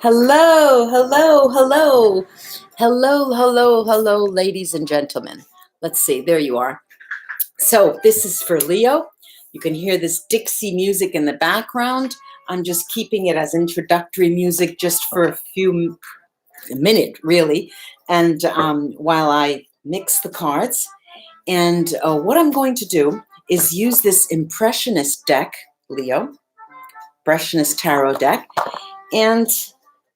Hello, hello, hello, hello, hello, hello, ladies and gentlemen. Let's see, there you are. So this is for Leo. You can hear this Dixie music in the background. I'm just keeping it as introductory music just for a minute, really. And while I mix the cards, and what I'm going to do is use this Impressionist deck, Leo, Impressionist Tarot deck, and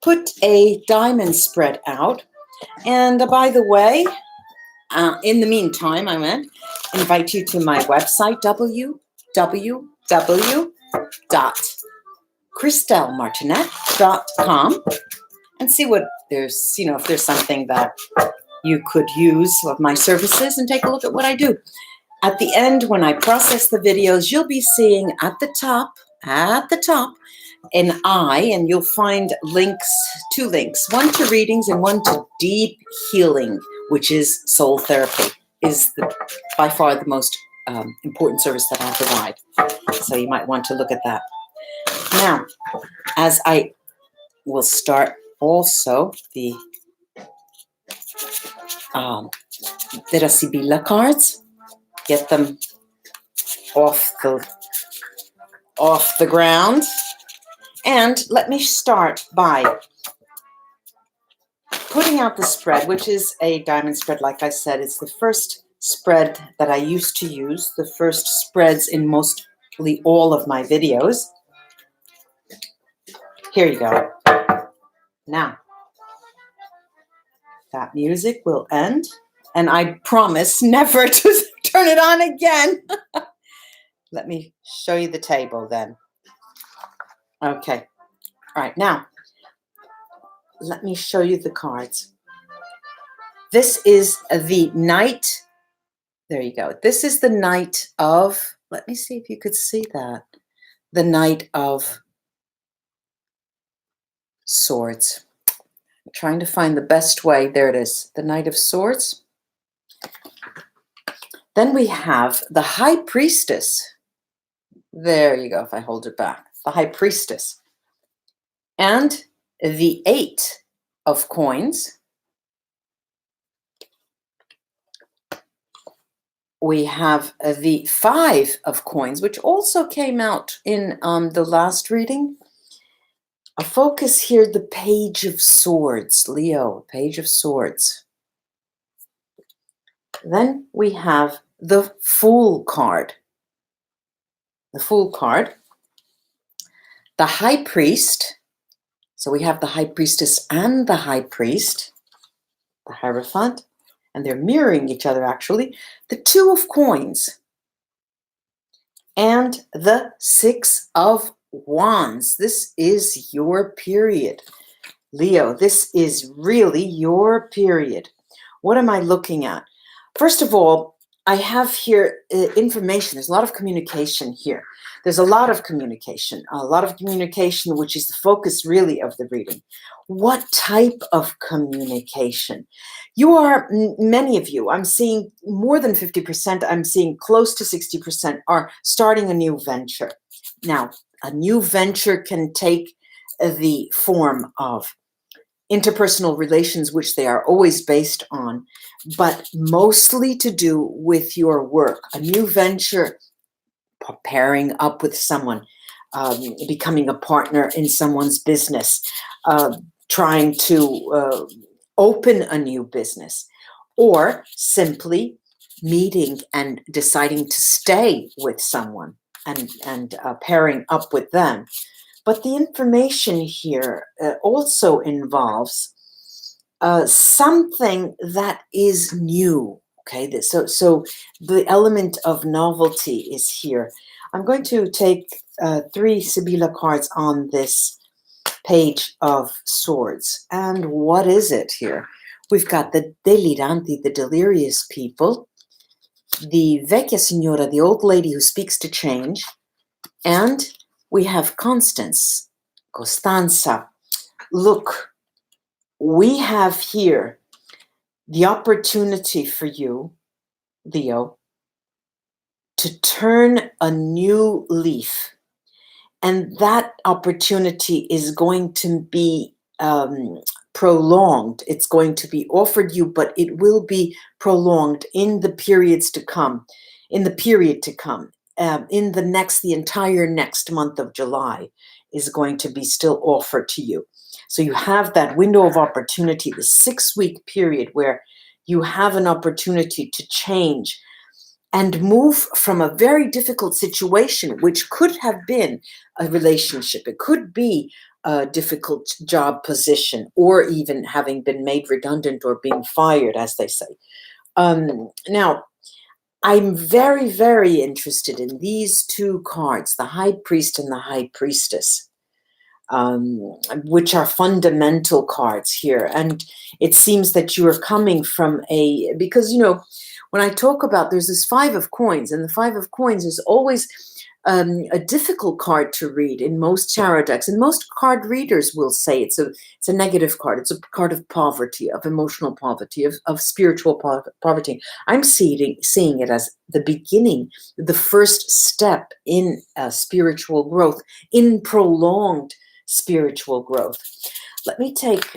put a diamond spread out. And by the way, in the meantime, I want to invite you to my website, www.christellemartinette.com, and see what there's, if there's something that you could use of my services, and take a look at what I do. At the end, when I process the videos, you'll be seeing at the top, an eye, and you'll find two links, one to readings and one to deep healing, which is soul therapy, is by far the most important service that I provide. So you might want to look at that. Now, as I will start also the VERA SIBILLA cards, get them off the ground. And let me start by putting out the spread, which is a diamond spread. Like I said, it's the first spread that I used to use, the first spreads in mostly all of my videos. Here you go. Now, that music will end, and I promise never to turn it on again. Let me show you the table then. Okay. All right. Now, let me show you the cards. This is the Knight. There you go. This is the Knight of, let me see if you could see that. The Knight of Swords. I'm trying to find the best way. There it is. The Knight of Swords. Then we have the High Priestess. There you go, if I hold it back. The High Priestess. And the Eight of Coins. We have the Five of Coins, which also came out in the last reading. A focus here, the Page of Swords, Leo, Page of Swords. Then we have the Fool card. The Fool card. The High Priest. So we have the High Priestess and the High Priest, the Hierophant, and they're mirroring each other actually. The Two of Coins and the Six of Wands. This is your period, Leo. This is really your period. What am I looking at? First of all, I have here information. There's a lot of communication here. There's a lot of communication, which is the focus really of the reading. What type of communication? Many of you, I'm seeing more than 50%, I'm seeing close to 60% are starting a new venture. Now, a new venture can take the form of interpersonal relations, which they are always based on, but mostly to do with your work. A new venture, pairing up with someone, becoming a partner in someone's business, trying to open a new business, or simply meeting and deciding to stay with someone and pairing up with them. But the information here also involves something that is new. Okay, so the element of novelty is here. I'm going to take 3 Sibilla cards on this Page of Swords. And what is it here? We've got the deliranti, the delirious people, the vecchia signora, the old lady who speaks to change, and we have Constance, Costanza. Look, we have here the opportunity for you, Leo, to turn a new leaf. And that opportunity is going to be prolonged. It's going to be offered you, but it will be prolonged in the periods to come, in the period to come. The entire next month of July is going to be still offered to you. So you have that window of opportunity, the 6-week period where you have an opportunity to change and move from a very difficult situation, which could have been a relationship. It could be a difficult job position, or even having been made redundant or being fired, as they say. Now, I'm very, very interested in these two cards, the High Priest and the High Priestess, which are fundamental cards here. And it seems that you are coming from because, when I talk about, there's this 5 of coins, and the 5 of coins is always a difficult card to read in most tarot decks. And most card readers will say it's a negative card. It's a card of poverty, of emotional poverty, of spiritual poverty. I'm seeing it as the beginning, the first step in spiritual growth, in prolonged spiritual growth. Let me take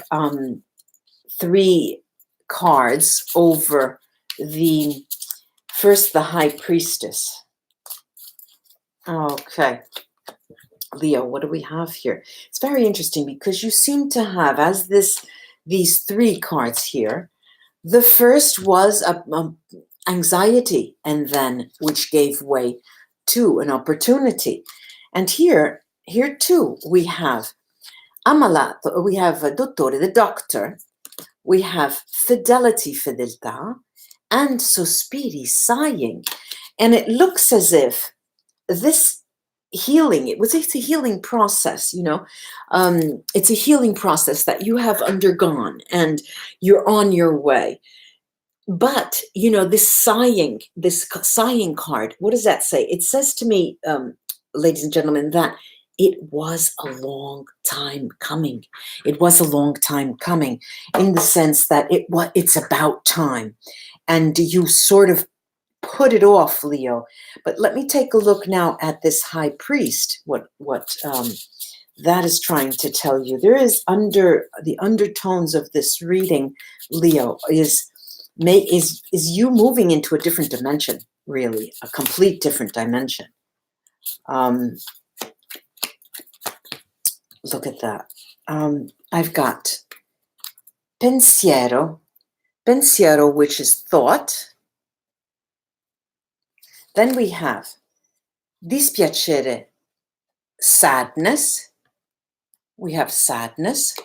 3 cards over the High Priestess. Okay, Leo, what do we have here? It's very interesting because you seem to have, as these 3 cards here, the first was anxiety, and then which gave way to an opportunity. And here too, we have ammalato, we have dottore, the doctor, we have fidelity, fedeltà, and sospiri, sighing. And it looks as if this healing, it's a healing process, it's a healing process that you have undergone and you're on your way. But, this sighing card, what does that say? It says to me, ladies and gentlemen, that it was a long time coming. It was a long time coming in the sense that it's about time. And you sort of put it off, Leo. But let me take a look now at this High Priest, what that is trying to tell you. There is the undertones of this reading, Leo, is you moving into a different dimension, really, a complete different dimension. Look at that. I've got pensiero, which is thought. Then we have dispiacere, sadness. We have sadness.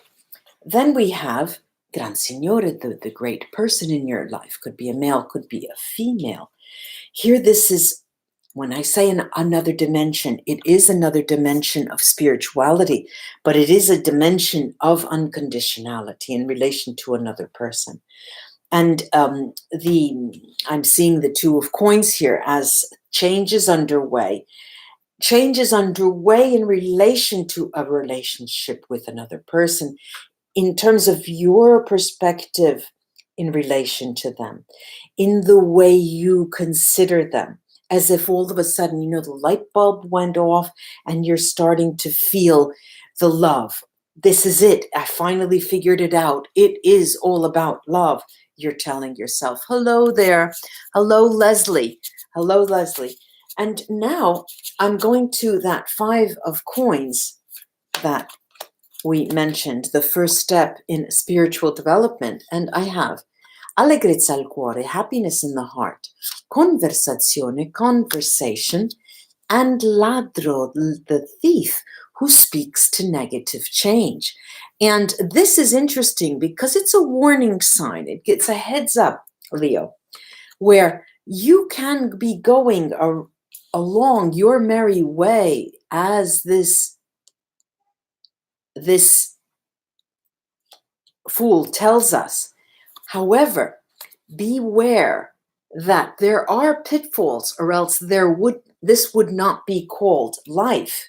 Then we have Gran Signore, the great person in your life. Could be a male, could be a female. Here, this is, when I say another dimension, it is another dimension of spirituality, but it is a dimension of unconditionality in relation to another person. And I'm seeing the 2 of coins here as changes underway in relation to a relationship with another person, in terms of your perspective in relation to them, in the way you consider them, as if all of a sudden, the light bulb went off and you're starting to feel the love. This is it. I finally figured it out. It is all about love. You're telling yourself, hello there. Hello, Leslie. Hello, Leslie. And now I'm going to that 5 of coins that we mentioned, the first step in spiritual development. And I have allegrezza al cuore, happiness in the heart, conversazione, conversation, and ladro, the thief who speaks to negative change. And this is interesting because it's a warning sign. It gets a heads up, Leo, where you can be going along your merry way as this fool tells us. However, beware that there are pitfalls, or else this would not be called life.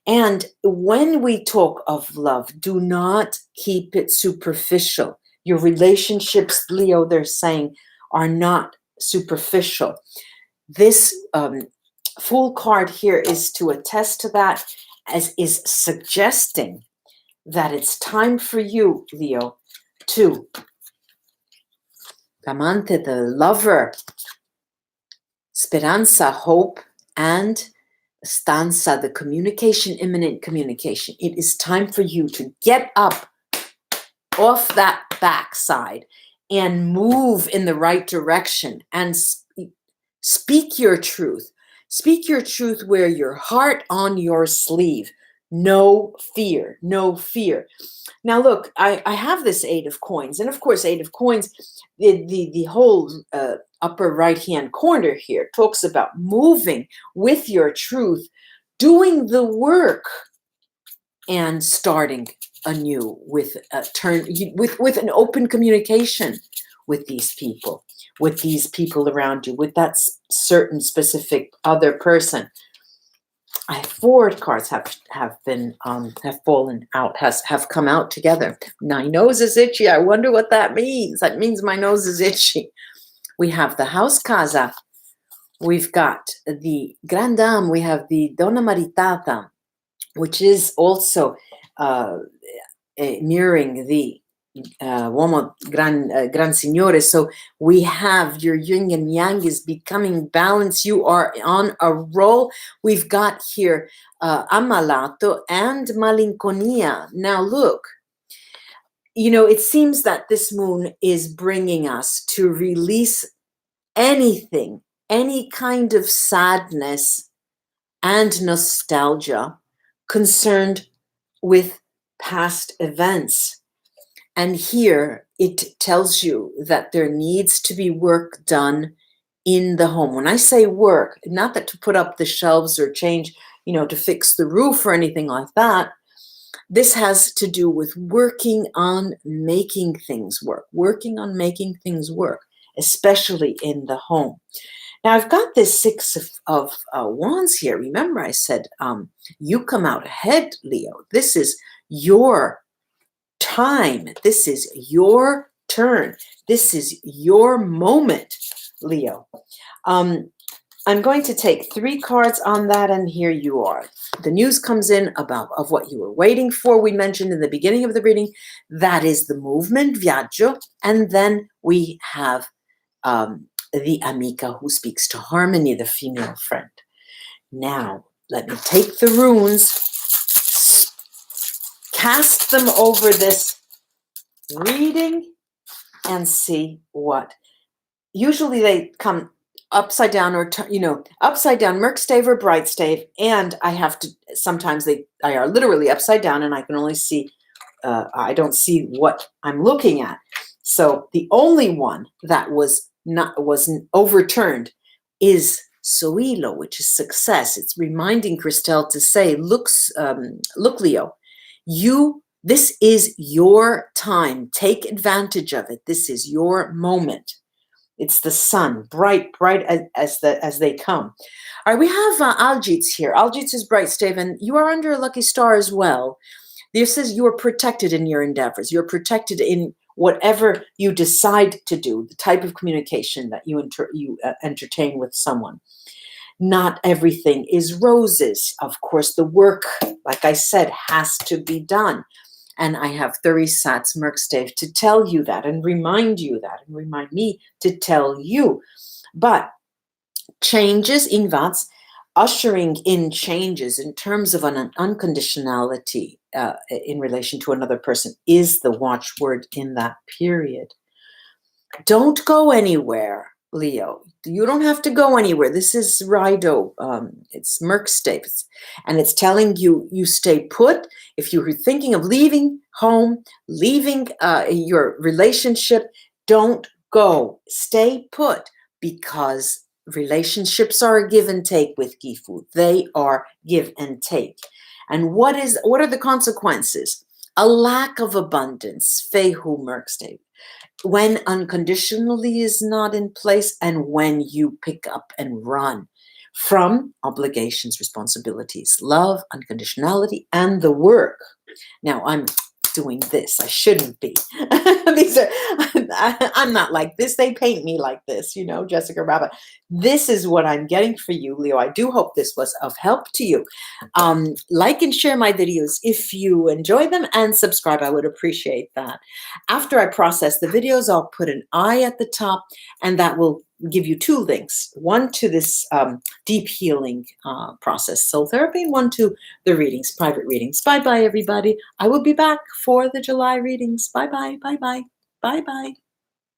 And when we talk of love, do not keep it superficial. Your relationships, Leo, they're saying, are not superficial. This Fool card here is to attest to that, as is suggesting that it's time for you, Leo, to Amante, the lover, Speranza, hope, and Stanza, the communication, imminent communication. It is time for you to get up off that backside and move in the right direction and speak your truth. Speak your truth, wear your heart on your sleeve. No fear, no fear. Now look, I have this 8 of coins, and of course 8 of coins, the whole upper right-hand corner here talks about moving with your truth, doing the work, and starting anew with a with an open communication with these people around you, with that certain specific other person. 4 cards have fallen out, have come out together. My nose is itchy. I wonder what that means. That means my nose is itchy. We have the house casa. We've got the Grand Dame. We have the Donna Maritata, which is also mirroring the Uomo Gran Signore. So we have your yin and yang is becoming balanced. You are on a roll. We've got here Ammalato and Malinconia. Now look, you know, it seems that this moon is bringing us to release anything, any kind of sadness and nostalgia concerned with past events. And here it tells you that there needs to be work done in the home. When I say work, not that to put up the shelves or change, you know, to fix the roof or anything like that. This has to do with working on making things work, especially in the home. Now, I've got this 6 of Wands here. Remember, I said, you come out ahead, Leo. This is your time. This is your turn. This is your moment, Leo. I'm going to take 3 cards on that, and here you are. The news comes in of what you were waiting for. We mentioned in the beginning of the reading, that is the movement, viaggio, and then we have the amica who speaks to harmony, the female friend. Now, let me take the runes, cast them over this reading, and see what. Usually they come upside down, or upside down, Merc stave or bright stave, and I have to, sometimes they are literally upside down, and I can only see, I don't see what I'm looking at. So the only one that wasn't overturned is Soilo, which is success. It's reminding Christelle to say, look, Leo, this is your time. Take advantage of it. This is your moment. It's the sun, bright as they come. All right, we have Aljits here. Aljits is bright stave, and you are under a lucky star as well. This says you are protected in your endeavors. You're protected in whatever you decide to do, the type of communication that you entertain with someone. Not everything is roses. Of course, the work, like I said, has to be done. And I have 30 Sats Merkstave to tell you that and remind you that and remind me to tell you. But changes in Vats, ushering in changes in terms of an unconditionality in relation to another person is the watchword in that period. Don't go anywhere, Leo. You don't have to go anywhere. This is Rido. It's Merkstave. And it's telling you, you stay put. If you were thinking of leaving home, leaving your relationship, don't go. Stay put, because relationships are a give and take with Gifu. They are give and take. And what are the consequences? A lack of abundance. Fehu Merkstave. When unconditionally is not in place, and when you pick up and run from obligations, responsibilities, love, unconditionality, and the work. Now, I'm doing this. I shouldn't be. These are, I'm not like this. They paint me like this, you know, Jessica Rabbit. This is what I'm getting for you, Leo. I do hope this was of help to you. Like and share my videos if you enjoy them, and subscribe. I would appreciate that. After I process the videos, I'll put an I at the top, and that will give you 2 links. One to this deep healing process, soul therapy, and one to the readings, private readings. Bye-bye, everybody. I will be back for the July readings. Bye-bye, bye-bye, bye-bye.